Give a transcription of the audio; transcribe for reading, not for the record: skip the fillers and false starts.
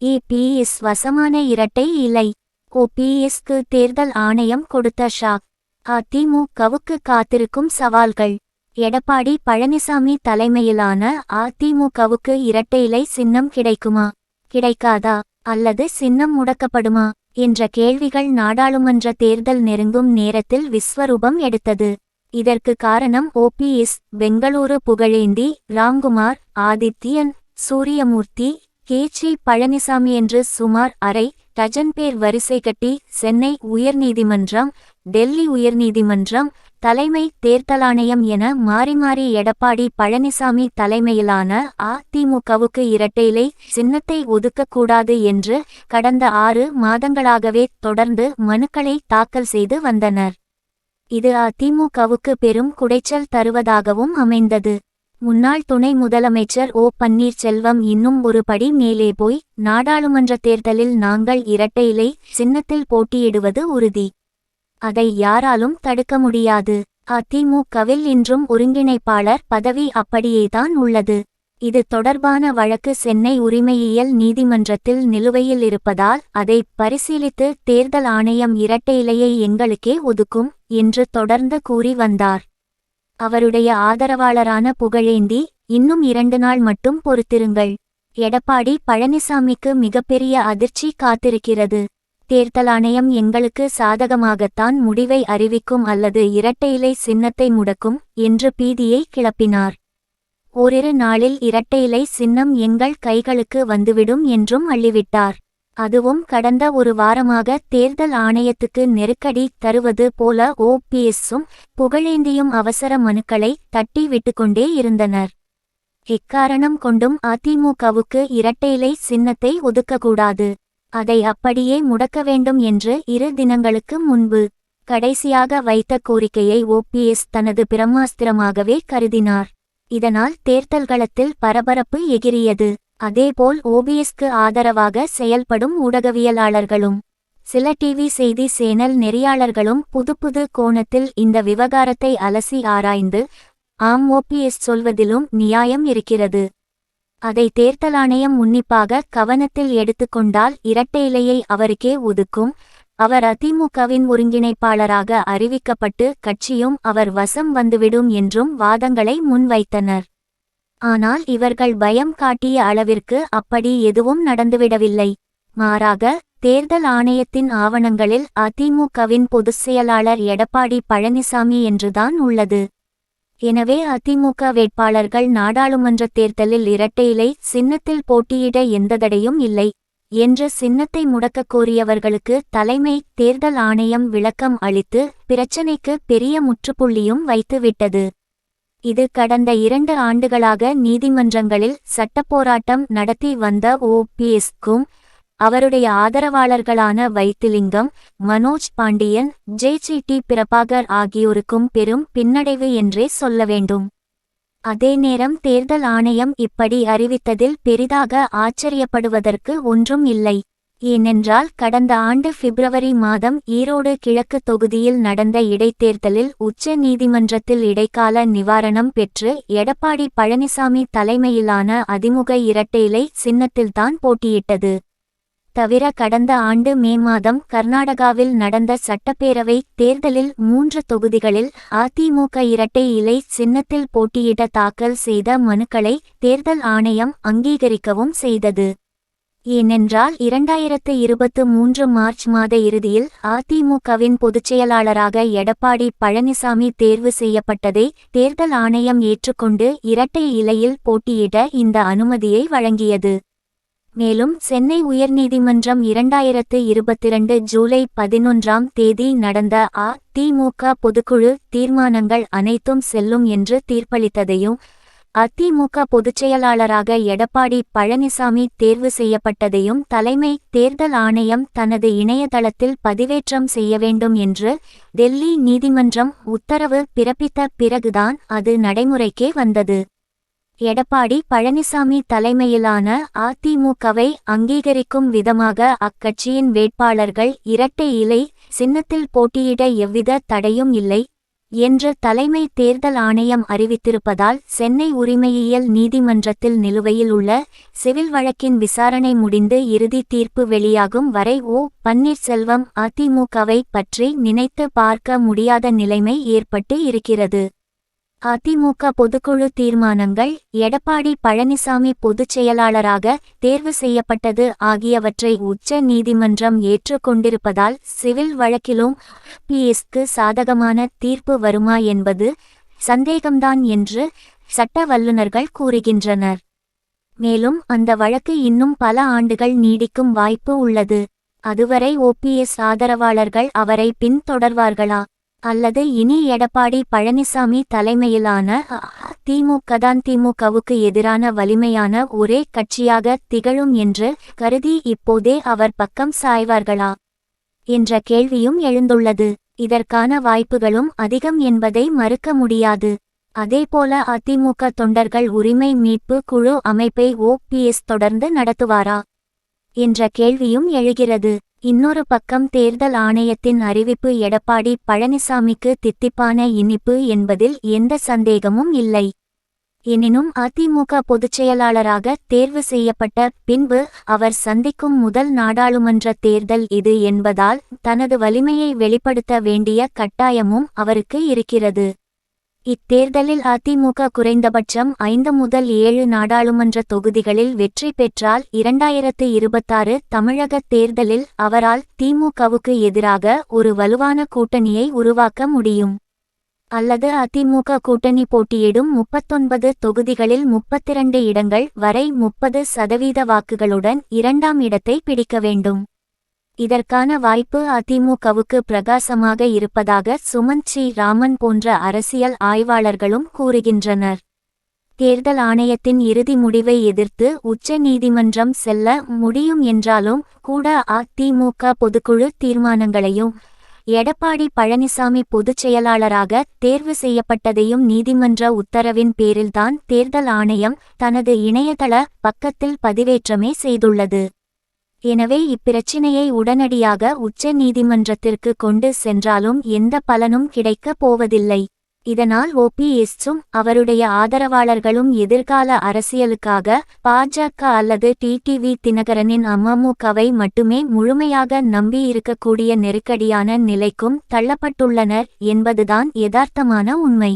ABS வசமான இரட்டை இலை. ஓபிஎஸ்க்கு தேர்தல் ஆணையம் கொடுத்த ஷாக். அதிமுகவுக்கு காத்திருக்கும் சவால்கள். எடப்பாடி பழனிசாமி தலைமையிலான அதிமுகவுக்கு இரட்டை இலை சின்னம் கிடைக்குமா, கிடைக்காதா, அல்லது சின்னம் முடக்கப்படுமா என்ற கேள்விகள் நாடாளுமன்ற தேர்தல் நெருங்கும் நேரத்தில் விஸ்வரூபம் எடுத்தது. இதற்கு காரணம் ஓபிஎஸ், பெங்களூரு புகழேந்தி, ராம்குமார், ஆதித்யன், சூரியமூர்த்தி, கேச்சி பழனிசாமி என்று சுமார் அரை டஜன் பேர் வரிசை கட்டி சென்னை உயர்நீதிமன்றம், டெல்லி உயர்நீதிமன்றம், தலைமை தேர்தலாணையம் என மாறி மாறி எடப்பாடி பழனிசாமி தலைமையிலான அதிமுகவுக்கு இரட்டை இலை சின்னத்தை ஒதுக்கக்கூடாது என்று கடந்த 6 மாதங்களாகவே தொடர்ந்து மனுக்களை தாக்கல் செய்து வந்தனர். இது அதிமுகவுக்கு பெரும் குடைச்சல் தருவதாகவும் அமைந்தது. முன்னாள் துணை முதலமைச்சர் ஓ பன்னீர்செல்வம் இன்னும் ஒரு படி மேலே போய், நாடாளுமன்ற தேர்தலில் நாங்கள் இரட்டை இலை சின்னத்தில் போட்டியிடுவது உறுதி, அதை யாராலும் தடுக்க முடியாது. அதிமுகவில் இன்றும் ஒருங்கிணைப்பாளர் பதவி அப்படியேதான் உள்ளது. இது தொடர்பான வழக்கு சென்னை உரிமையியல் நீதிமன்றத்தில் நிலுவையில் இருப்பதால் அதை பரிசீலித்து தேர்தல் ஆணையம் இரட்டை இலையை எங்களுக்கே ஒதுக்கும் என்று தொடர்ந்து கூறி வந்தார். அவருடைய ஆதரவாளரான புகழேந்தி, இன்னும் 2 நாள் மட்டும் பொறுத்திருங்கள், எடப்பாடி பழனிசாமிக்கு மிகப்பெரிய அதிர்ச்சி காத்திருக்கிறது, தேர்தல் ஆணையம் எங்களுக்கு சாதகமாகத்தான் முடிவை அறிவிக்கும் அல்லது இரட்டை இலை சின்னத்தை முடக்கும் என்று பீதியை கிளப்பினார். ஓரிரு நாளில் இரட்டை இலை சின்னம் எங்கள் கைகளுக்கு வந்துவிடும் என்றும் அள்ளிவிட்டார். அதுவும் கடந்த ஒரு வாரமாக தேர்தல் ஆணையத்துக்கு நெருக்கடி தருவது போல ஓபிஎஸ்ஸும் புகழேந்தியும் அவசர மனுக்களை தட்டி விட்டுக்கொண்டே இருந்தனர். எக்காரணம் கொண்டும் அதிமுகவுக்கு இரட்டை இலை சின்னத்தை ஒதுக்கக்கூடாது, அதை அப்படியே முடக்க வேண்டும் என்று 2 தினங்களுக்கு முன்பு கடைசியாக வைத்த கோரிக்கையை ஓபிஎஸ் தனது பிரம்மாஸ்திரமாகவே கருதினார். இதனால் தேர்தல்களத்தில் பரபரப்பு எகிரியது. அதேபோல் ஓபிஎஸ்க்கு ஆதரவாக செயல்படும் ஊடகவியலாளர்களும் சில டிவி செய்தி சேனல் நெறியாளர்களும் புது கோணத்தில் இந்த விவகாரத்தை அலசி ஆராய்ந்து, ஆம், ஓபிஎஸ் சொல்வதிலும் நியாயம் இருக்கிறது, அதை தேர்தல் ஆணையம் உன்னிப்பாக கவனத்தில் எடுத்துக்கொண்டால் இரட்டை இலையை அவருக்கே ஒதுக்கும், அவர் அதிமுகவின் ஒருங்கிணைப்பாளராக அறிவிக்கப்பட்டு கட்சியும் அவர் வசம் வந்துவிடும் என்றும் வாதங்களை முன்வைத்தனர். ஆனால் இவர்கள் பயம் காட்டிய அளவிற்கு அப்படி எதுவும் நடந்துவிடவில்லை. மாறாக தேர்தல் ஆணையத்தின் ஆவணங்களில் அதிமுகவின் பொதுச் செயலாளர் எடப்பாடி பழனிசாமி என்றுதான் உள்ளது. எனவே அதிமுக வேட்பாளர்கள் நாடாளுமன்ற தேர்தலில் இரட்டை இலை சின்னத்தில் போட்டியிட எந்த தடையும் இல்லை என்று சின்னத்தை முடக்கக் கோரியவர்களுக்கு தலைமை தேர்தல் ஆணையம் விளக்கம் அளித்து பிரச்சினைக்கு பெரிய முற்றுப்புள்ளியும் வைத்துவிட்டது. இது கடந்த 2 ஆண்டுகளாக நீதிமன்றங்களில் சட்டப்போராட்டம் நடத்தி வந்த ஓபிஎஸ்க்கும் அவருடைய ஆதரவாளர்களான வைத்திலிங்கம், மனோஜ் பாண்டியன், ஜே.சி.டி. பிரபாகர் ஆகியோருக்கும் பெரும் பின்னடைவு என்றே சொல்ல வேண்டும். அதே நேரம் தேர்தல் ஆணையம் இப்படி அறிவித்ததில் பெரிதாக ஆச்சரியப்படுவதற்கு ஒன்றும் இல்லை. ஏனென்றால் கடந்த ஆண்டு பிப்ரவரி மாதம் ஈரோடு கிழக்கு தொகுதியில் நடந்த இடைத்தேர்தலில் உச்ச நீதிமன்றத்தில் இடைக்கால நிவாரணம் பெற்று எடப்பாடி பழனிசாமி தலைமையிலான அதிமுக இரட்டை இலை சின்னத்தில்தான் போட்டியிட்டது. தவிர கடந்த ஆண்டு மே மாதம் கர்நாடகாவில் நடந்த சட்டப்பேரவை தேர்தலில் 3 தொகுதிகளில் அதிமுக இரட்டை இலை சின்னத்தில் போட்டியிட தாக்கல் செய்த மனுக்களை தேர்தல் ஆணையம் அங்கீகரிக்கவும் செய்தது. ஏனென்றால் 2023 மார்ச் மாத இறுதியில் அதிமுகவின் பொதுச்செயலாளராக எடப்பாடி பழனிசாமி தேர்வு செய்யப்பட்டதை தேர்தல் ஆணையம் ஏற்றுக்கொண்டு இரட்டை இலையில் போட்டியிட இந்த அனுமதியை வழங்கியது. மேலும் சென்னை உயர்நீதிமன்றம் 2022 ஜூலை 11ஆம் தேதி நடந்த அதிமுக பொதுக்குழு தீர்மானங்கள் அனைத்தும் செல்லும் என்று தீர்ப்பளித்ததையும், அதிமுக பொதுச்செயலாளராக எடப்பாடி பழனிசாமி தேர்வு செய்யப்பட்டதையும் தலைமை தேர்தல் ஆணையம் தனது இணையதளத்தில் பதிவேற்றம் செய்ய வேண்டும் என்று டெல்லி நீதிமன்றம் உத்தரவு பிறப்பித்த பிறகுதான் அது நடைமுறைக்கே வந்தது. எடப்பாடி பழனிசாமி தலைமையிலான அதிமுகவை அங்கீகரிக்கும் விதமாக அக்கட்சியின் வேட்பாளர்கள் இரட்டை இலை சின்னத்தில் போட்டியிட எவ்வித தடையும் இல்லை என்று தலைமை தேர்தல் ஆணையம் அறிவித்திருப்பதால் சென்னை உரிமையியல் நீதிமன்றத்தில் நிலுவையில் உள்ள சிவில் வழக்கின் விசாரணை முடிந்து இறுதி தீர்ப்பு வெளியாகும் வரை ஓ. பன்னீர்செல்வம் அதிமுகவை பற்றி நினைத்து பார்க்க முடியாத நிலைமை ஏற்பட்டு இருக்கிறது. அதிமுக பொதுக்குழு தீர்மானங்கள், எடப்பாடி பழனிசாமி பொதுச் செயலாளராக தேர்வு செய்யப்பட்டது ஆகியவற்றை உச்ச நீதிமன்றம் ஏற்றுக்கொண்டிருப்பதால் சிவில் வழக்கிலும் ஓபிஎஸ்க்கு சாதகமான தீர்ப்பு வருமா என்பது சந்தேகம்தான் என்று சட்ட வல்லுநர்கள் கூறுகின்றனர். மேலும் அந்த வழக்கு இன்னும் பல ஆண்டுகள் நீடிக்கும் வாய்ப்பு உள்ளது. அதுவரை ஓபிஎஸ் ஆதரவாளர்கள் அவரை பின்தொடர்வார்களா, அல்லது இனி எடப்பாடி பழனிசாமி தலைமையிலான அதிமுகதான் திமுகவுக்கு எதிரான வலிமையான ஒரே கட்சியாக திகழும் என்று கருதி இப்போதே அவர் பக்கம் சாய்வார்களா என்ற கேள்வியும் எழுந்துள்ளது. இதற்கான வாய்ப்புகளும் அதிகம் என்பதை மறுக்க முடியாது. அதேபோல அதிமுக தொண்டர்கள் உரிமை மீட்பு குழு அமைப்பை ஓபிஎஸ் தொடர்ந்து நடத்துவாரா என்ற கேள்வியும் எழுகிறது. இன்னொரு பக்கம் தேர்தல் ஆணையத்தின் அறிவிப்பு எடப்பாடி பழனிசாமிக்கு தித்திப்பான இனிப்பு என்பதில் எந்த சந்தேகமும் இல்லை. எனினும் அதிமுக பொதுச்செயலாளராக தேர்வு செய்யப்பட்ட பின்பு அவர் சந்திக்கும் முதல் நாடாளுமன்ற தேர்தல் இது என்பதால் தனது வலிமையை வெளிப்படுத்த வேண்டிய கட்டாயமும் அவருக்கு இருக்கிறது. இத்தேர்தலில் அதிமுக குறைந்தபட்சம் 5 முதல் 7 நாடாளுமன்ற தொகுதிகளில் வெற்றி பெற்றால் 2026 தமிழக தேர்தலில் அவரால் திமுகவுக்கு எதிராக ஒரு வலுவான கூட்டணியை உருவாக்க முடியும். அல்லது அதிமுக கூட்டணி போட்டியிடும் 39 தொகுதிகளில் 32 இடங்கள் வரை 30% வாக்குகளுடன் 2ஆம் இடத்தை பிடிக்க வேண்டும். இதற்கான வாய்ப்பு அதிமுகவுக்கு பிரகாசமாக இருப்பதாக சுமந்த் சி. ராமன் போன்ற அரசியல் ஆய்வாளர்களும் கூறுகின்றனர். தேர்தல் ஆணையத்தின் இறுதி முடிவை எதிர்த்து உச்ச நீதிமன்றம் செல்ல முடியும் என்றாலும் கூட அதிமுக பொதுக்குழு தீர்மானங்களையும் எடப்பாடி பழனிசாமி பொதுச் செயலாளராக தேர்வு செய்யப்பட்டதையும் நீதிமன்ற உத்தரவின் பேரில்தான் தேர்தல் ஆணையம் தனது இணையதள பக்கத்தில் பதிவேற்றமே செய்துள்ளது. எனவே இப்பிரச்சினையை உடனடியாக உச்ச நீதிமன்றத்திற்கு கொண்டு சென்றாலும் எந்த பலனும் கிடைக்கப் போவதில்லை. இதனால் ஓபிஎஸ்சும் அவருடைய ஆதரவாளர்களும் எதிர்கால அரசியலுக்காக பாஜக அல்லது டிடிவி தினகரனின் அமமுகவை மட்டுமே முழுமையாக நம்பியிருக்கக்கூடிய நெருக்கடியான நிலைக்கும் தள்ளப்பட்டுள்ளனர் என்பதுதான் யதார்த்தமான உண்மை.